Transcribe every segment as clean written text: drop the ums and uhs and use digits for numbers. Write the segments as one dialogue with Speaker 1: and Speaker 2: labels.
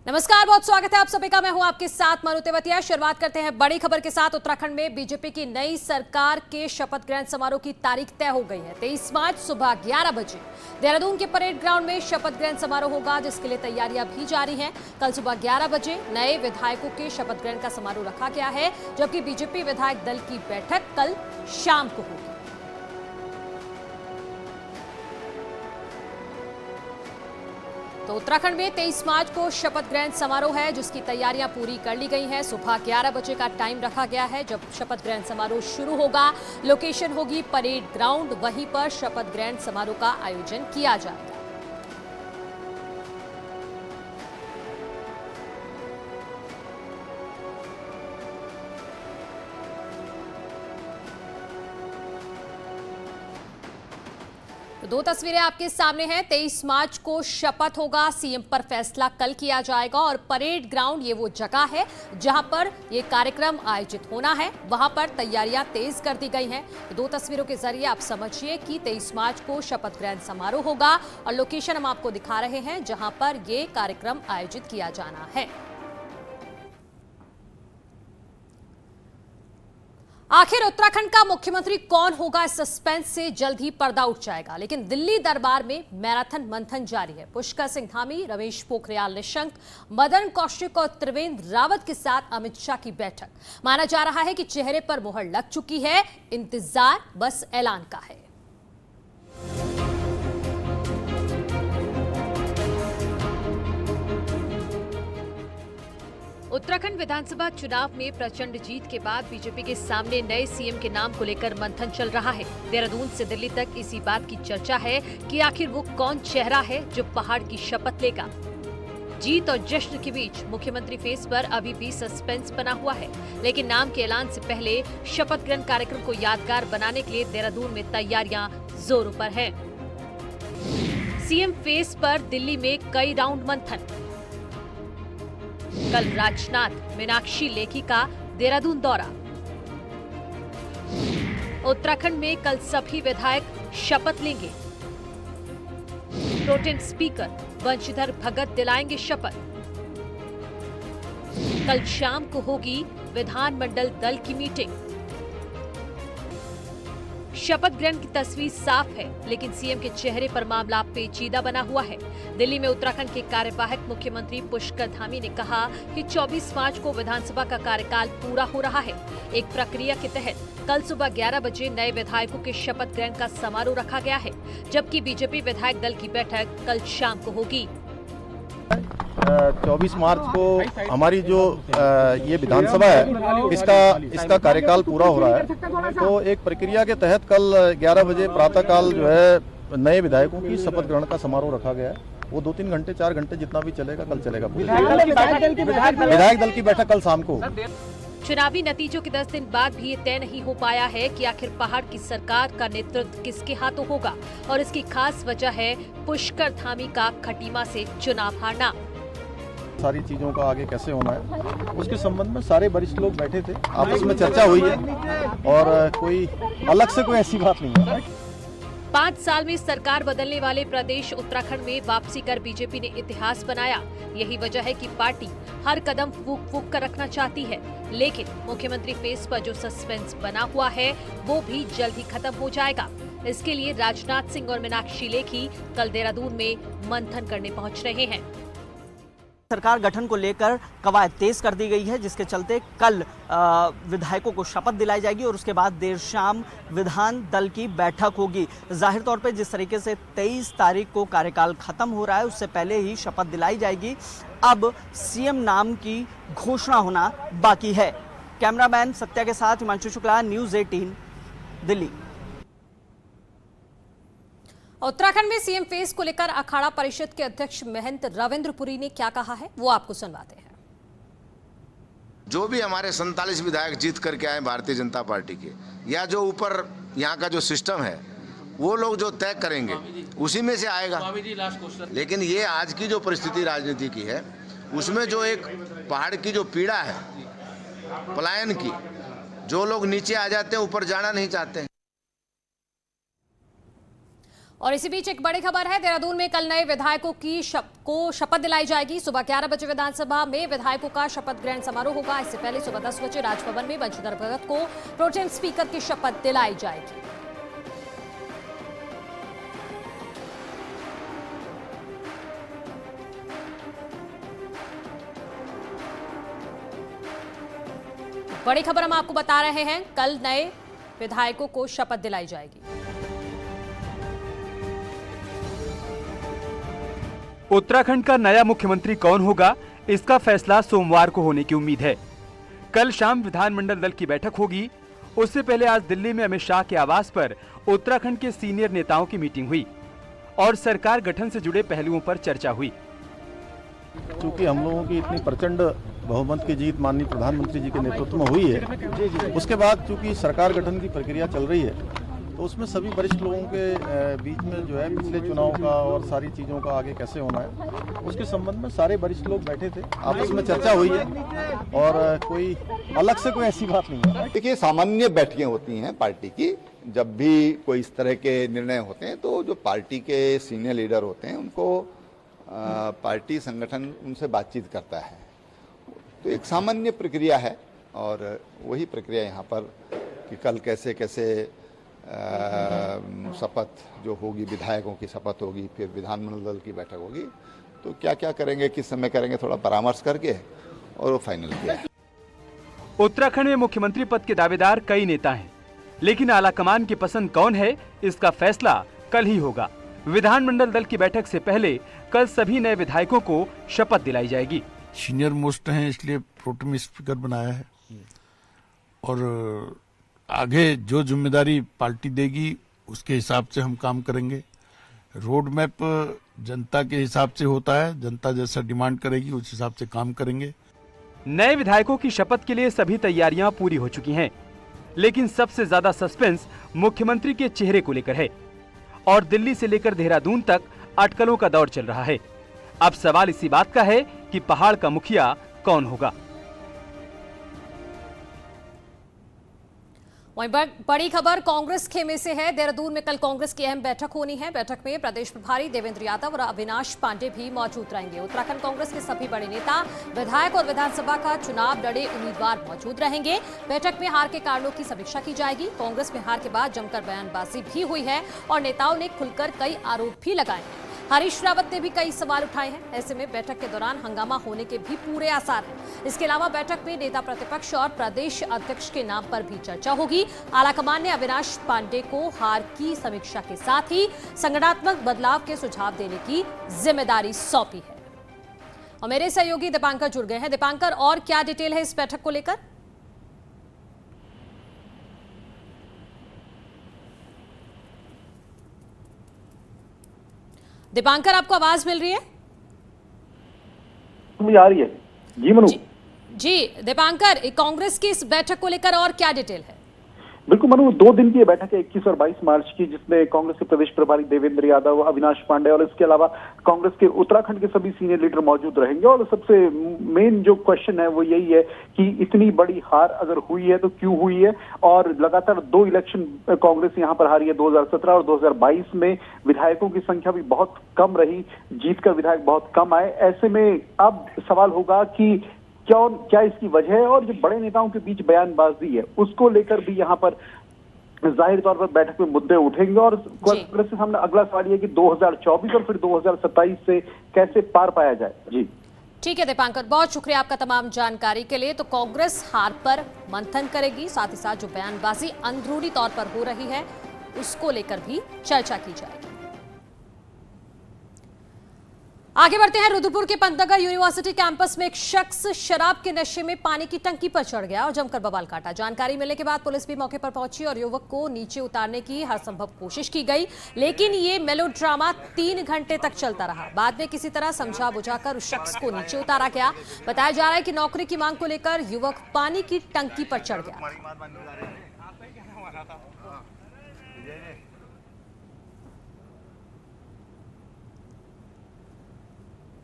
Speaker 1: नमस्कार, बहुत स्वागत है आप सभी का। मैं हूं आपके साथ मनु तेवतिया। शुरुआत करते हैं बड़ी खबर के साथ। उत्तराखंड में बीजेपी की नई सरकार के शपथ ग्रहण समारोह की तारीख तय हो गई है। 23 मार्च सुबह 11 बजे देहरादून के परेड ग्राउंड में शपथ ग्रहण समारोह होगा, जिसके लिए तैयारियां भी जारी हैं। कल सुबह 11 बजे नए विधायकों के शपथ ग्रहण का समारोह रखा गया है, जबकि बीजेपी विधायक दल की बैठक कल शाम को होगी। तो उत्तराखंड में 23 मार्च को शपथ ग्रहण समारोह है, जिसकी तैयारियां पूरी कर ली गई हैं। सुबह 11 बजे का टाइम रखा गया है जब शपथ ग्रहण समारोह शुरू होगा। लोकेशन होगी परेड ग्राउंड, वहीं पर शपथ ग्रहण समारोह का आयोजन किया जाएगा। दो तस्वीरें आपके सामने हैं। 23 मार्च को शपथ होगा, सीएम पर फैसला कल किया जाएगा और परेड ग्राउंड ये वो जगह है जहां पर ये कार्यक्रम आयोजित होना है। वहां पर तैयारियां तेज कर दी गई हैं। दो तस्वीरों के जरिए आप समझिए कि 23 मार्च को शपथ ग्रहण समारोह होगा और लोकेशन हम आपको दिखा रहे हैं जहां पर ये कार्यक्रम आयोजित किया जाना है। आखिर उत्तराखंड का मुख्यमंत्री कौन होगा, इस सस्पेंस से जल्द ही पर्दा उठ जाएगा। लेकिन दिल्ली दरबार में मैराथन मंथन जारी है। पुष्कर सिंह धामी, रमेश पोखरियाल निशंक, मदन कौशिक और त्रिवेंद्र रावत के साथ अमित शाह की बैठक। माना जा रहा है कि चेहरे पर मुहर लग चुकी है, इंतजार बस ऐलान का है। उत्तराखंड विधानसभा चुनाव में प्रचंड जीत के बाद बीजेपी के सामने नए सीएम के नाम को लेकर मंथन चल रहा है। देहरादून से दिल्ली तक इसी बात की चर्चा है कि आखिर वो कौन चेहरा है जो पहाड़ की शपथ लेगा। जीत और जश्न के बीच मुख्यमंत्री फेस पर अभी भी सस्पेंस बना हुआ है, लेकिन नाम के ऐलान से पहले शपथ ग्रहण कार्यक्रम को यादगार बनाने के लिए देहरादून में तैयारियां जोरों पर है। सीएम फेस पर दिल्ली में कई राउंड मंथन। कल राजनाथ मीनाक्षी लेखी का देहरादून दौरा। उत्तराखंड में कल सभी विधायक शपथ लेंगे। प्रोटेम स्पीकर वंशीधर भगत दिलाएंगे शपथ। कल शाम को होगी विधानमंडल दल की मीटिंग। शपथ ग्रहण की तस्वीर साफ है, लेकिन सीएम के चेहरे पर मामला पेचीदा बना हुआ है। दिल्ली में उत्तराखंड के कार्यवाहक मुख्यमंत्री पुष्कर धामी ने कहा कि 24 मार्च को विधानसभा का कार्यकाल पूरा हो रहा है। एक प्रक्रिया के तहत कल सुबह 11 बजे नए विधायकों के शपथ ग्रहण का समारोह रखा गया है, जबकि बीजेपी विधायक दल की बैठक कल शाम को होगी।
Speaker 2: 24 मार्च को हमारी जो ये विधानसभा है इसका कार्यकाल पूरा हो रहा है। तो एक प्रक्रिया के तहत कल 11 बजे प्रातःकाल जो है नए विधायकों की शपथ ग्रहण का समारोह रखा गया है। वो 2-3 घंटे 4 घंटे जितना भी चलेगा कल चलेगा। विधायक दल की बैठक कल शाम को।
Speaker 1: चुनावी नतीजों के 10 दिन बाद भी ये तय नहीं हो पाया है कि आखिर पहाड़ की सरकार का नेतृत्व किसके हाथों होगा, और इसकी खास वजह है पुष्कर धामी का खटीमा से चुनाव हारना।
Speaker 2: सारी चीजों का आगे कैसे होना है उसके संबंध में सारे वरिष्ठ लोग बैठे थे, आपस में चर्चा हुई है और कोई अलग से कोई ऐसी बात नहीं है।
Speaker 1: 5 साल में सरकार बदलने वाले प्रदेश उत्तराखंड में वापसी कर बीजेपी ने इतिहास बनाया। यही वजह है कि पार्टी हर कदम फूंक फूंक कर रखना चाहती है, लेकिन मुख्यमंत्री फेस पर जो सस्पेंस बना हुआ है वो भी जल्द ही खत्म हो जाएगा। इसके लिए राजनाथ सिंह और मीनाक्षी लेखी कल देहरादून में मंथन करने पहुंच रहे हैं।
Speaker 3: सरकार गठन को लेकर कवायद तेज कर दी गई है, जिसके चलते कल विधायकों को शपथ दिलाई जाएगी और उसके बाद देर शाम विधान दल की बैठक होगी। जाहिर तौर पे जिस तरीके से 23 तारीख को कार्यकाल खत्म हो रहा है, उससे पहले ही शपथ दिलाई जाएगी। अब सीएम नाम की घोषणा होना बाकी है। कैमरामैन सत्या के साथ हिमांशु शुक्ला, न्यूज़ 18 दिल्ली।
Speaker 1: उत्तराखंड में सीएम फेस को लेकर अखाड़ा परिषद के अध्यक्ष महंत रविंद्रपुरी ने क्या कहा है, वो आपको सुनवाते हैं।
Speaker 4: जो भी हमारे 47 विधायक जीत करके आए भारतीय जनता पार्टी के, या जो ऊपर यहाँ का जो सिस्टम है वो लोग जो तय करेंगे उसी में से आएगा। लेकिन ये आज की जो परिस्थिति राजनीति की है उसमें जो एक पहाड़ की जो पीड़ा है पलायन की, जो लोग नीचे आ जाते हैं ऊपर जाना नहीं चाहते हैं।
Speaker 1: और इसी बीच एक बड़ी खबर है, देहरादून में कल नए विधायकों की शपथ दिलाई जाएगी। सुबह 11 बजे विधानसभा में विधायकों का शपथ ग्रहण समारोह होगा। इससे पहले सुबह 10 बजे राजभवन में बंशीधर भगत को प्रोटेम स्पीकर की शपथ दिलाई जाएगी। बड़ी खबर हम आपको बता रहे हैं, कल नए विधायकों को शपथ दिलाई जाएगी।
Speaker 5: उत्तराखंड का नया मुख्यमंत्री कौन होगा, इसका फैसला सोमवार को होने की उम्मीद है। कल शाम विधानमंडल दल की बैठक होगी। उससे पहले आज दिल्ली में अमित शाह के आवास पर उत्तराखंड के सीनियर नेताओं की मीटिंग हुई और सरकार गठन से जुड़े पहलुओं पर चर्चा हुई।
Speaker 2: क्योंकि हम लोगों की इतनी प्रचंड बहुमत की जीत माननीय प्रधानमंत्री जी के नेतृत्व में हुई है, उसके बाद चूंकि सरकार गठन की प्रक्रिया चल रही है, तो उसमें सभी वरिष्ठ लोगों के बीच में जो है पिछले चुनाव का और सारी चीज़ों का आगे कैसे होना है, उसके संबंध में सारे वरिष्ठ लोग बैठे थे, आपस में चर्चा हुई है और कोई अलग से कोई ऐसी बात नहीं है।
Speaker 6: देखिए, सामान्य बैठकें होती हैं पार्टी की। जब भी कोई इस तरह के निर्णय होते हैं तो जो पार्टी के सीनियर लीडर होते हैं उनको पार्टी संगठन उनसे बातचीत करता है। तो एक सामान्य प्रक्रिया है और वही प्रक्रिया यहाँ पर कि कल कैसे कैसे शपथ जो होगी, विधायकों की शपथ होगी, फिर विधानमंडल दल की बैठक होगी, तो क्या क्या करेंगे, किस समय करेंगे, थोड़ा परामर्श करके और वो फाइनल किया है।
Speaker 5: उत्तराखंड में मुख्यमंत्री पद के दावेदार कई नेता हैं, लेकिन आलाकमान की पसंद कौन है, इसका फैसला कल ही होगा। विधानमंडल दल की बैठक से पहले कल सभी नए विधायकों को शपथ दिलाई जाएगी।
Speaker 7: सीनियर मोस्ट हैं इसलिए प्रोटेम स्पीकर बनाया है और आगे जो जिम्मेदारी पार्टी देगी उसके हिसाब से हम काम करेंगे। रोड मैप जनता के हिसाब से होता है, जनता जैसा डिमांड करेगी उस हिसाब से काम करेंगे।
Speaker 5: नए विधायकों की शपथ के लिए सभी तैयारियां पूरी हो चुकी हैं, लेकिन सबसे ज्यादा सस्पेंस मुख्यमंत्री के चेहरे को लेकर है और दिल्ली से लेकर देहरादून तक अटकलों का दौर चल रहा है। अब सवाल इसी बात का है कि पहाड़ का मुखिया कौन होगा।
Speaker 1: वहीं बड़ी खबर कांग्रेस खेमे से है। देहरादून में कल कांग्रेस की अहम बैठक होनी है। बैठक में प्रदेश प्रभारी देवेंद्र यादव और अविनाश पांडे भी मौजूद रहेंगे। उत्तराखंड कांग्रेस के सभी बड़े नेता, विधायक और विधानसभा का चुनाव लड़े उम्मीदवार मौजूद रहेंगे। बैठक में हार के कारणों की समीक्षा की जाएगी। कांग्रेस में हार के बाद जमकर बयानबाजी भी हुई है और नेताओं ने खुलकर कई आरोप भी लगाए हैं। हरीश रावत ने भी कई सवाल उठाए हैं। ऐसे में बैठक के दौरान हंगामा होने के भी पूरे आसार हैं। इसके अलावा बैठक में नेता प्रतिपक्ष और प्रदेश अध्यक्ष के नाम पर भी चर्चा होगी। आलाकमान ने अविनाश पांडे को हार की समीक्षा के साथ ही संगठनात्मक बदलाव के सुझाव देने की जिम्मेदारी सौंपी है। और मेरे सहयोगी दीपांकर जुड़ गए हैं। दीपांकर, और क्या डिटेल है इस बैठक को लेकर? दीपांकर, आपको आवाज मिल रही है?
Speaker 8: मुझे आ रही है जी मनु।
Speaker 1: जी दीपांकर, कांग्रेस की इस बैठक को लेकर और क्या डिटेल है?
Speaker 8: बिल्कुल मनु, 2 दिन की ये बैठक है 21 और 22 मार्च की, जिसमें कांग्रेस के प्रदेश प्रभारी देवेंद्र यादव, अविनाश पांडे और इसके अलावा कांग्रेस के उत्तराखंड के सभी सीनियर लीडर मौजूद रहेंगे। और सबसे मेन जो क्वेश्चन है वो यही है कि इतनी बड़ी हार अगर हुई है तो क्यों हुई है, और लगातार 2 इलेक्शन कांग्रेस यहाँ पर हारी है, 2017 और 2022 में विधायकों की संख्या भी बहुत कम रही, जीतकर विधायक बहुत कम आए। ऐसे में अब सवाल होगा कि क्या इसकी वजह है, और जो बड़े नेताओं के बीच बयानबाजी है उसको लेकर भी यहाँ पर जाहिर तौर पर बैठक में मुद्दे उठेंगे। और कांग्रेस के सामने अगला सवाल ये कि 2024 और फिर 2027 से कैसे पार पाया जाए। जी
Speaker 1: ठीक है दीपांकर, बहुत शुक्रिया आपका तमाम जानकारी के लिए। तो कांग्रेस हार पर मंथन करेगी, साथ ही साथ जो बयानबाजी अंदरूनी तौर पर हो रही है उसको लेकर भी चर्चा की जाएगी। आगे बढ़ते हैं। रुद्रपुर के पंतनगर यूनिवर्सिटी कैंपस में एक शख्स शराब के नशे में पानी की टंकी पर चढ़ गया और जमकर बवाल काटा। जानकारी मिलने के बाद पुलिस भी मौके पर पहुंची और युवक को नीचे उतारने की हर संभव कोशिश की गई, लेकिन ये मेलोड्रामा 3 घंटे तक चलता रहा। बाद में किसी तरह समझा बुझाकर उस शख्स को नीचे उतारा गया। बताया जा रहा है कि नौकरी की मांग को लेकर युवक पानी की टंकी पर चढ़ गया।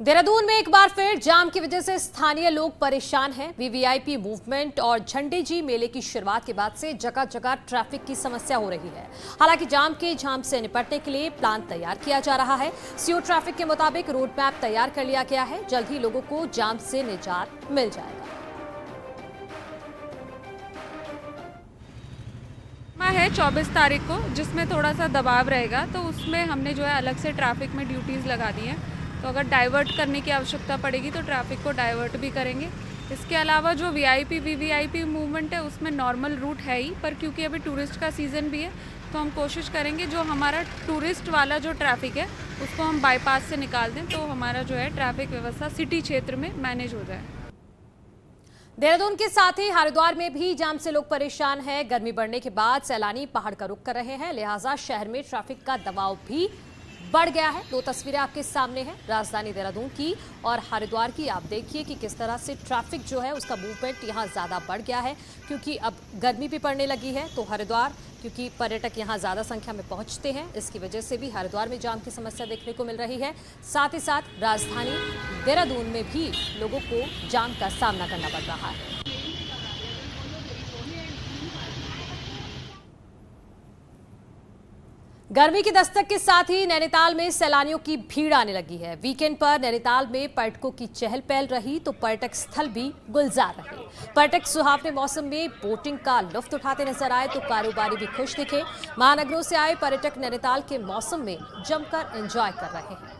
Speaker 1: देहरादून में एक बार फिर जाम की वजह से स्थानीय लोग परेशान हैं। वीवीआईपी मूवमेंट और झंडे जी मेले की शुरुआत के बाद से जगह जगह ट्रैफिक की समस्या हो रही है। हालांकि जाम के झाम से निपटने के लिए प्लान तैयार किया जा रहा है। सीओ ट्रैफिक के मुताबिक रोड मैप तैयार कर लिया गया है। जल्द ही लोगों को जाम से निजात मिल जाएगा।
Speaker 9: है 24 तारीख को, जिसमें थोड़ा सा दबाव रहेगा, तो उसमें हमने जो है अलग से ट्रैफिक में ड्यूटीज लगा दी हैं। तो अगर डाइवर्ट करने की आवश्यकता पड़ेगी तो ट्रैफिक को डाइवर्ट भी करेंगे। इसके अलावा जो वीवीआईपी मूवमेंट है उसमें नॉर्मल रूट है ही, पर क्योंकि अभी टूरिस्ट का सीज़न भी है तो हम कोशिश करेंगे जो हमारा टूरिस्ट वाला जो ट्रैफिक है उसको हम बाईपास से निकाल दें, तो हमारा जो है ट्रैफिक व्यवस्था सिटी क्षेत्र में मैनेज हो जाए।
Speaker 1: देहरादून के साथ ही हरिद्वार में भी जाम से लोग परेशान हैं। गर्मी बढ़ने के बाद सैलानी पहाड़ का रुख कर रहे हैं, लिहाजा शहर में ट्रैफिक का दबाव भी बढ़ गया है। दो तस्वीरें आपके सामने हैं, राजधानी देहरादून की और हरिद्वार की। आप देखिए कि किस तरह से ट्रैफिक जो है उसका मूवमेंट यहाँ ज़्यादा बढ़ गया है, क्योंकि अब गर्मी भी पड़ने लगी है। तो हरिद्वार, क्योंकि पर्यटक यहाँ ज़्यादा संख्या में पहुँचते हैं, इसकी वजह से भी हरिद्वार में जाम की समस्या देखने को मिल रही है। साथ ही साथ राजधानी देहरादून में भी लोगों को जाम का सामना करना पड़ रहा है। गर्मी की दस्तक के साथ ही नैनीताल में सैलानियों की भीड़ आने लगी है। वीकेंड पर नैनीताल में पर्यटकों की चहल पहल रही तो पर्यटक स्थल भी गुलजार रहे। पर्यटक सुहावने मौसम में बोटिंग का लुत्फ उठाते नजर आए तो कारोबारी भी खुश दिखे। महानगरों से आए पर्यटक नैनीताल के मौसम में जमकर एंजॉय कर रहे हैं।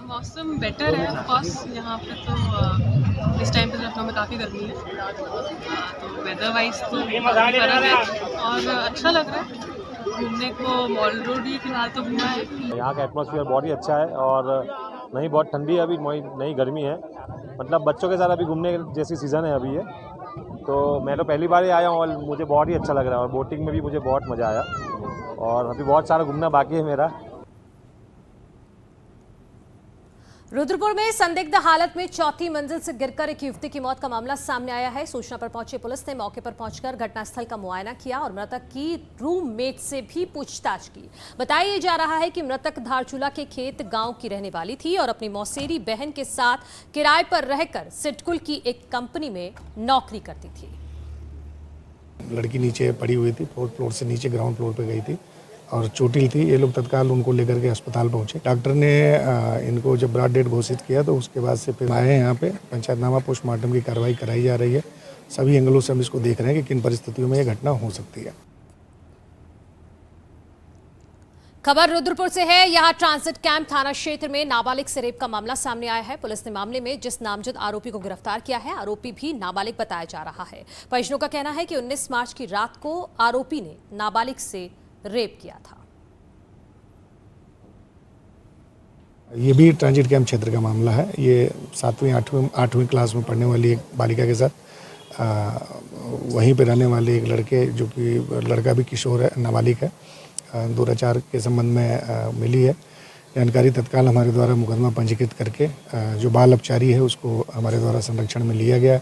Speaker 10: मौसम बेटर है, ऑफ कोर्स यहाँ पे तो इस टाइम पे लखनऊ में काफ़ी गर्मी है, तो वेदर वाइज तो फर्क है और अच्छा लग रहा है घूमने को। मॉल रोड ही फिलहाल तो घूमा है।
Speaker 11: यहाँ का एटमॉस्फेयर बहुत ही अच्छा है और नहीं बहुत ठंडी है, अभी नहीं गर्मी है। मतलब बच्चों के साथ अभी घूमने जैसी सीज़न है अभी ये, तो मैं तो पहली बार ही आया हूँ और मुझे बहुत ही अच्छा लग रहा है और बोटिंग में भी मुझे बहुत मज़ा आया और अभी बहुत सारा घूमना बाकी है मेरा।
Speaker 1: रुद्रपुर में संदिग्ध हालत में चौथी मंजिल से गिरकर एक युवती की मौत का मामला सामने आया है। सूचना पर पहुंची पुलिस ने मौके पर पहुंचकर घटनास्थल का मुआयना किया और मृतक की रूममेट से भी पूछताछ की। बताया जा रहा है कि मृतक धारचूला के खेत गांव की रहने वाली थी और अपनी मौसेरी बहन के साथ किराए पर रहकर सिडकुल की एक कंपनी में नौकरी करती थी।
Speaker 12: लड़की नीचे पड़ी हुई थी, 4th फ्लोर से नीचे ग्राउंड फ्लोर पे गई थी और चोटिल थी। ये लोग तत्काल उनको लेकर के अस्पताल पहुंचे। डॉक्टर ने इनको जब ब्रॉड डेड घोषित किया तो उसके बाद से फिर आए यहाँ पे पंचायतनामा पोस्टमार्टम की कार्रवाई कराई जा रही है। सभी एंगलों से हम इसको देख रहे हैं कि किन परिस्थितियों में ये घटना हो सकती है।
Speaker 1: खबर रुद्रपुर से है। यहाँ ट्रांजिट कैंप थाना क्षेत्र में नाबालिग से रेप का मामला सामने आया है। पुलिस ने मामले में जिस नामजद आरोपी को गिरफ्तार किया है, आरोपी भी नाबालिग बताया जा रहा है। परिजनों का कहना है कि 19 मार्च की रात को आरोपी ने नाबालिग से रेप किया था।
Speaker 12: ये भी ट्रांजिट कैंप क्षेत्र का मामला है। ये 7वीं 8वीं क्लास में पढ़ने वाली एक बालिका के साथ वहीं पे रहने वाले एक लड़के, जो कि लड़का भी किशोर है, नाबालिग है, दुराचार के संबंध में मिली है जानकारी। तत्काल हमारे द्वारा मुकदमा पंजीकृत करके जो बाल अपचारी है उसको हमारे द्वारा संरक्षण में लिया गया।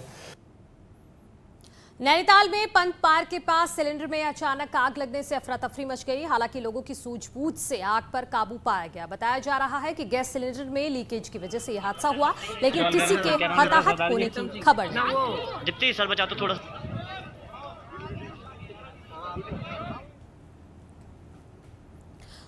Speaker 1: नैनीताल में पंत पार्क के पास सिलेंडर में अचानक आग लगने से अफरा तफरी मच गई। हालांकि लोगों की सूझबूझ से आग पर काबू पाया गया। बताया जा रहा है कि गैस सिलेंडर में लीकेज की वजह से यह हादसा हुआ, लेकिन किसी के हताहत होने की खबर नहीं।
Speaker 13: जितनी सर बचा तो थोड़ा।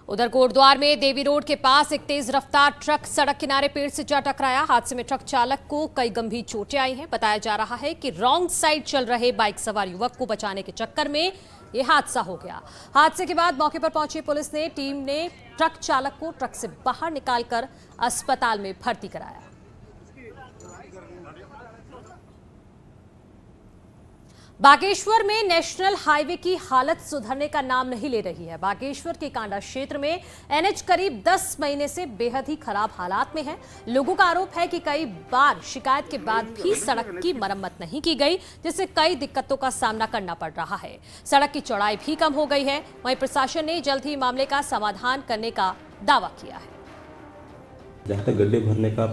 Speaker 1: उधर कोटद्वार में देवी रोड के पास एक तेज रफ्तार ट्रक सड़क किनारे पेड़ से जा टकराया। हादसे में ट्रक चालक को कई गंभीर चोटें आई हैं। बताया जा रहा है कि रॉन्ग साइड चल रहे बाइक सवार युवक को बचाने के चक्कर में यह हादसा हो गया। हादसे के बाद मौके पर पहुंची पुलिस ने टीम ने ट्रक चालक को ट्रक से बाहर निकालकर अस्पताल में भर्ती कराया। बागेश्वर में नेशनल हाईवे की हालत सुधरने का नाम नहीं ले रही है। बागेश्वर के कांडा क्षेत्र में एनएच करीब 10 महीने से बेहद ही खराब हालात में है। लोगों का आरोप है कि कई बार शिकायत के बाद भी सड़क की मरम्मत नहीं की गई, जिससे कई दिक्कतों का सामना करना पड़ रहा है। सड़क की चौड़ाई भी कम हो गई है। वहीं प्रशासन ने जल्द ही मामले का समाधान करने का दावा किया है।
Speaker 14: जहाँ तक गड्ढे भरने का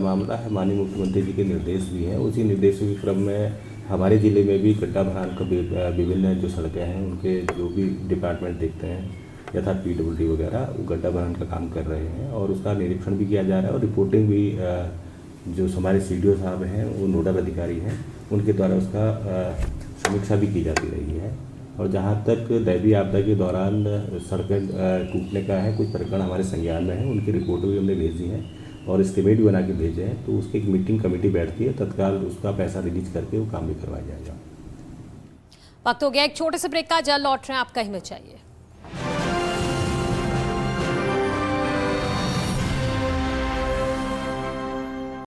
Speaker 14: मामला है, माननीय मुख्यमंत्री जी के निर्देश भी हैं। उसी निर्देशों के क्रम में हमारे ज़िले में भी गड्ढा भरान का विभिन्न जो सड़कें हैं उनके जो भी डिपार्टमेंट देखते हैं, यथा PWD वगैरह वो गड्ढा भरने का काम कर रहे हैं और उसका निरीक्षण भी किया जा रहा है और रिपोर्टिंग भी जो हमारे CDO साहब हैं वो नोडल अधिकारी हैं उनके द्वारा उसका समीक्षा भी की जाती रही है। और जहाँ तक दैवीय आपदा के दौरान सड़कें टूटने का है, कुछ प्रकरण हमारे संज्ञान में हैं, उनकी रिपोर्ट भी हमने भेजी है और एस्टीमेट भी बना के भेजे हैं। तो उसकी एक मीटिंग कमेटी बैठती है, तत्काल उसका पैसा रिलीज करके वो काम भी करवाया जाएगा।
Speaker 1: वक्त हो गया एक छोटे से ब्रेक का, जल्द लौट रहे हैं, आप कहीं में चाहिए।